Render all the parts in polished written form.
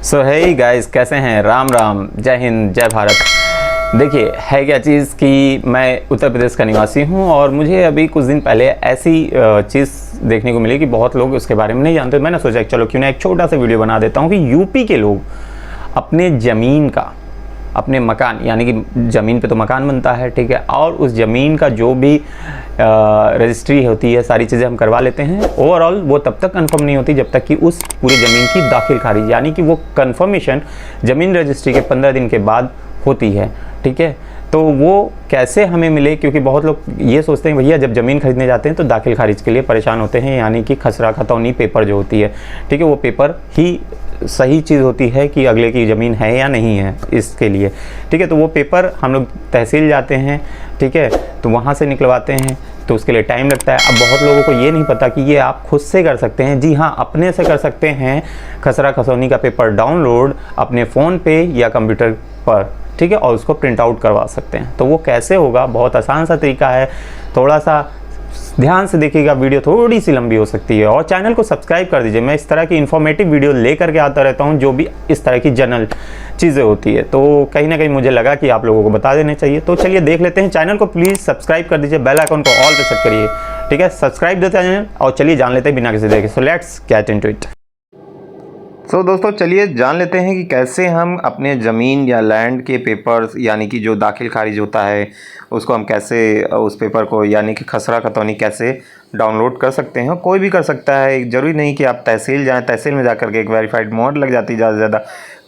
सो है गाइस, कैसे हैं? राम राम, जय हिंद, जय भारत। देखिए, है क्या चीज़ कि मैं उत्तर प्रदेश का निवासी हूं और मुझे अभी कुछ दिन पहले ऐसी चीज़ देखने को मिली कि बहुत लोग उसके बारे में नहीं जानते। मैंने सोचा कि चलो क्यों ना एक छोटा सा वीडियो बना देता हूं कि यूपी के लोग अपने ज़मीन का, अपने मकान, यानी कि ज़मीन पे तो मकान बनता है, ठीक है, और उस ज़मीन का जो भी रजिस्ट्री होती है, सारी चीज़ें हम करवा लेते हैं। ओवरऑल वो तब तक कंफर्म नहीं होती जब तक कि उस पूरी ज़मीन की दाखिल खारिज, यानी कि वो कंफर्मेशन ज़मीन रजिस्ट्री के 15 दिन के बाद होती है, ठीक है। तो वो कैसे हमें मिले, क्योंकि बहुत लोग ये सोचते हैं भैया जब ज़मीन खरीदने जाते हैं तो दाखिल खारिज के लिए परेशान होते हैं, यानी कि खसरा खतौनी पेपर जो होती है, ठीक है, वो पेपर ही सही चीज़ होती है कि अगले की ज़मीन है या नहीं है इसके लिए, ठीक है। तो वो पेपर हम लोग तहसील जाते हैं, ठीक है, तो वहाँ से निकलवाते हैं, तो उसके लिए टाइम लगता है। अब बहुत लोगों को ये नहीं पता कि ये आप खुद से कर सकते हैं। जी हाँ, अपने से कर सकते हैं खसरा खसौनी का पेपर डाउनलोड अपने फ़ोन पे या कंप्यूटर पर, ठीक है, और उसको प्रिंट आउट करवा सकते हैं। तो वो कैसे होगा, बहुत आसान सा तरीका है। थोड़ा सा ध्यान से देखिएगा, वीडियो थोड़ी सी लंबी हो सकती है, और चैनल को सब्सक्राइब कर दीजिए। मैं इस तरह की इन्फॉर्मेटिव वीडियो लेकर के आता रहता हूं, जो भी इस तरह की जनरल चीज़ें होती है, तो कहीं ना कहीं मुझे लगा कि आप लोगों को बता देने चाहिए। तो चलिए देख लेते हैं। चैनल को प्लीज़ सब्सक्राइब कर दीजिए, बेल आइकन को ऑल पे सेट करिए, ठीक है, सब्सक्राइब देते चैनल, और चलिए जान लेते हैं बिना किसी देखे। So let's get into it. So दोस्तों, चलिए जान लेते हैं कि कैसे हम अपने ज़मीन या लैंड के पेपर्स, यानी कि जो दाखिल खारिज होता है, उसको हम कैसे उस पेपर को, यानी कि खसरा खतौनी कैसे डाउनलोड कर सकते हैं। कोई भी कर सकता है, ज़रूरी नहीं कि आप तहसील जाएं। तहसील में जाकर के एक वेरीफाइड मोड लग जाती है, ज़्यादा से ज़्यादा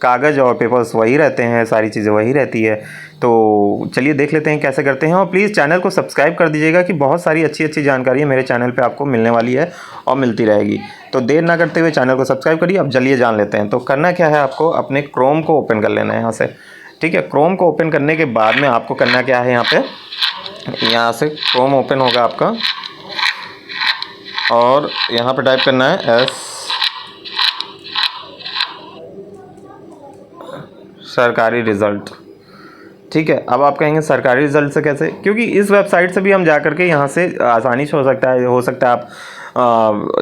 कागज़ और पेपर्स वही रहते हैं, सारी चीज़ें वही रहती है। तो चलिए देख लेते हैं कैसे करते हैं, और प्लीज़ चैनल को सब्सक्राइब कर दीजिएगा कि बहुत सारी अच्छी अच्छी जानकारी मेरे चैनल पे आपको मिलने वाली है और मिलती रहेगी। तो देर ना करते हुए चैनल को सब्सक्राइब करिए। अब चलिए जान लेते हैं। तो करना क्या है, आपको अपने क्रोम को ओपन कर लेना है यहाँ से, ठीक है। क्रोम को ओपन करने के बाद में आपको करना क्या है, यहाँ से क्रोम ओपन होगा आपका, और यहाँ पे टाइप करना है सरकारी रिज़ल्ट, ठीक है। अब आप कहेंगे सरकारी रिज़ल्ट से कैसे, क्योंकि इस वेबसाइट से भी हम जा करके यहाँ से आसानी से हो सकता है आप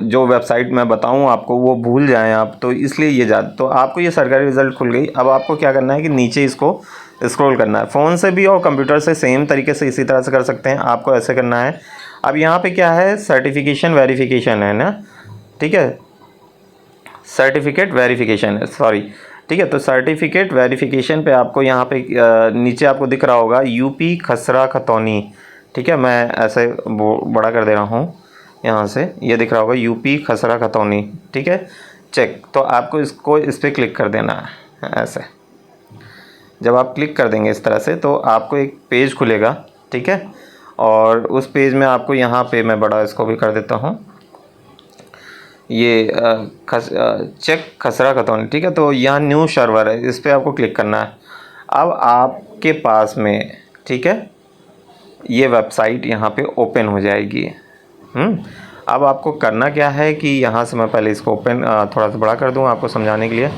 जो वेबसाइट मैं बताऊँ आपको वो भूल जाएं आप, तो इसलिए ये तो आपको ये सरकारी रिज़ल्ट खुल गई। अब आपको क्या करना है कि नीचे इसको स्क्रॉल करना है, फ़ोन से भी और कंप्यूटर से सेम तरीके से इसी तरह से कर सकते हैं। आपको ऐसे करना है। अब यहाँ पे क्या है, सर्टिफिकेशन वेरिफिकेशन है ना, ठीक है, सर्टिफिकेट वेरिफिकेशन है, सॉरी, ठीक है। तो सर्टिफिकेट वेरिफिकेशन पे आपको यहाँ पे नीचे आपको दिख रहा होगा यूपी खसरा खतौनी, ठीक है। मैं ऐसे बड़ा कर दे रहा हूँ, यहाँ से ये दिख रहा होगा यूपी खसरा खतौनी, ठीक है, चेक। तो आपको इस पर क्लिक कर देना है ऐसे। जब आप क्लिक कर देंगे इस तरह से, तो आपको एक पेज खुलेगा, ठीक है, और उस पेज में आपको यहाँ पे मैं बड़ा इसको भी कर देता हूँ, ये चेक खसरा खतौनी, ठीक है। तो यहाँ न्यू सर्वर है, इस पर आपको क्लिक करना है। अब आपके पास में, ठीक है, ये वेबसाइट यहाँ पे ओपन हो जाएगी। अब आपको करना क्या है कि यहाँ से मैं पहले इसको ओपन थोड़ा सा बड़ा कर दूँ आपको समझाने के लिए,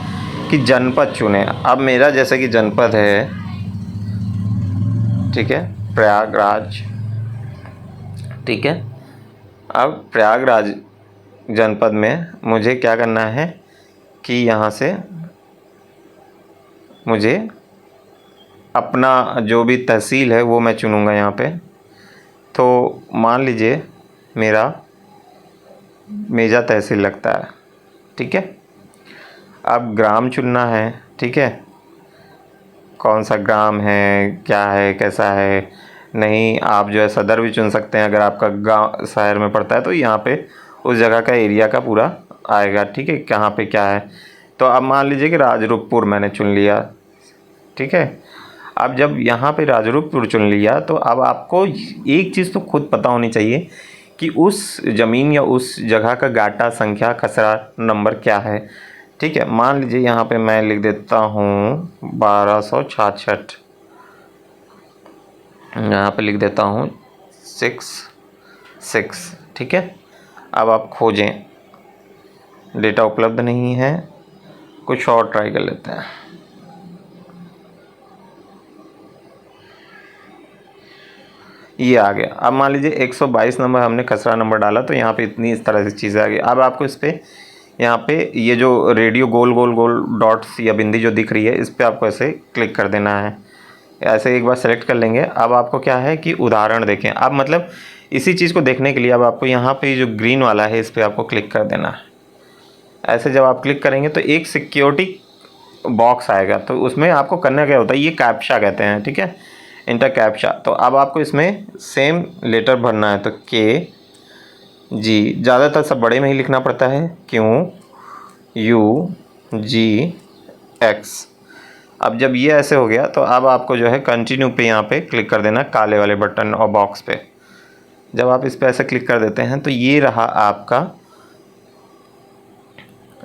कि जनपद चुने। अब मेरा जैसे कि जनपद है, ठीक है, प्रयागराज, ठीक है। अब प्रयागराज जनपद में मुझे क्या करना है कि यहाँ से मुझे अपना जो भी तहसील है वो मैं चुनूँगा यहाँ पे। तो मान लीजिए मेरा मेजा तहसील लगता है, ठीक है। अब ग्राम चुनना है, ठीक है, कौन सा ग्राम है, क्या है, कैसा है। नहीं, आप जो है सदर भी चुन सकते हैं, अगर आपका गांव शहर में पड़ता है तो यहाँ पे उस जगह का एरिया का पूरा आएगा, ठीक है, कहाँ पे क्या है। तो अब मान लीजिए कि राजरूपपुर मैंने चुन लिया, ठीक है। अब जब यहाँ पे राजरूपपुर चुन लिया, तो अब आपको एक चीज़ तो खुद पता होनी चाहिए कि उस ज़मीन या उस जगह का गाटा संख्या खसरा नंबर क्या है, ठीक है। मान लीजिए यहाँ पे मैं लिख देता हूँ 1266, यहाँ पे लिख देता हूँ 66, ठीक है। अब आप खोजें, डेटा उपलब्ध नहीं है, कुछ और ट्राई कर लेते हैं। ये आ गया। अब मान लीजिए 122 नंबर हमने खसरा नंबर डाला, तो यहाँ पे इतनी इस तरह से चीज़ें आ गई। अब आपको इस पर यहाँ पे ये जो रेडियो गोल गोल गोल डॉट्स या बिंदी जो दिख रही है, इस पर आपको ऐसे क्लिक कर देना है। ऐसे एक बार सेलेक्ट कर लेंगे। अब आपको क्या है कि उदाहरण देखें। अब मतलब इसी चीज़ को देखने के लिए अब आपको यहाँ पे जो ग्रीन वाला है इस पर आपको क्लिक कर देना है। ऐसे जब आप क्लिक करेंगे तो एक सिक्योरिटी बॉक्स आएगा, तो उसमें आपको करना क्या होता है, ये कैप्चा कहते हैं, ठीक है, इंटर कैप्चा। तो अब आपको इसमें सेम लेटर भरना है, तो के जी, ज़्यादातर सब बड़े में ही लिखना पड़ता है, क्यू यू जी एक्स। अब जब ये ऐसे हो गया तो अब आपको जो है कंटिन्यू पे यहाँ पे क्लिक कर देना, काले वाले बटन और बॉक्स पे। जब आप इस पे ऐसे क्लिक कर देते हैं तो ये रहा आपका।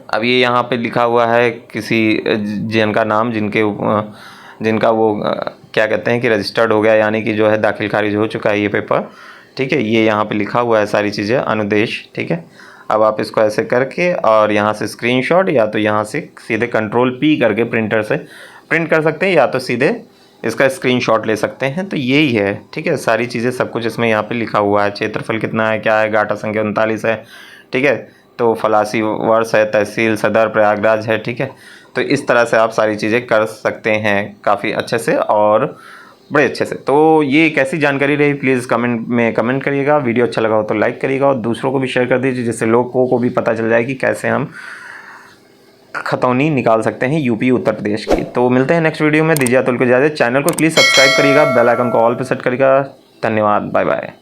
अब ये यहाँ पे लिखा हुआ है किसी जिनका नाम, जिनका वो क्या कहते हैं कि रजिस्टर्ड हो गया, यानी कि जो है दाखिल खारिज हो चुका है ये पेपर, ठीक है। ये यहाँ पे लिखा हुआ है सारी चीज़ें, अनुदेश, ठीक है। अब आप इसको ऐसे करके और यहाँ से स्क्रीनशॉट या तो यहाँ से सीधे Ctrl+P करके प्रिंटर से प्रिंट कर सकते हैं, या तो सीधे इसका स्क्रीनशॉट ले सकते हैं। तो यही है, ठीक है, सारी चीज़ें सब कुछ इसमें यहाँ पे लिखा हुआ है। क्षेत्रफल कितना है, क्या है, गाटा संख्या 39 है, ठीक है। तो फलासी वर्ष है, तहसील सदर प्रयागराज है, ठीक है। तो इस तरह से आप सारी चीज़ें कर सकते हैं काफ़ी अच्छे से और बड़े अच्छे से। तो ये कैसी जानकारी रही, प्लीज़ कमेंट में कमेंट करिएगा। वीडियो अच्छा लगा हो तो लाइक करिएगा और दूसरों को भी शेयर कर दीजिए, जिससे लोगों को भी पता चल जाए कि कैसे हम खतौनी निकाल सकते हैं यूपी उत्तर प्रदेश की। तो मिलते हैं नेक्स्ट वीडियो में। दीजिए अतुल को इजाज़त। चैनल को प्लीज़ सब्सक्राइब करिएगा, बेल आइकन को ऑल पे सेट करिएगा। धन्यवाद, बाय बाय।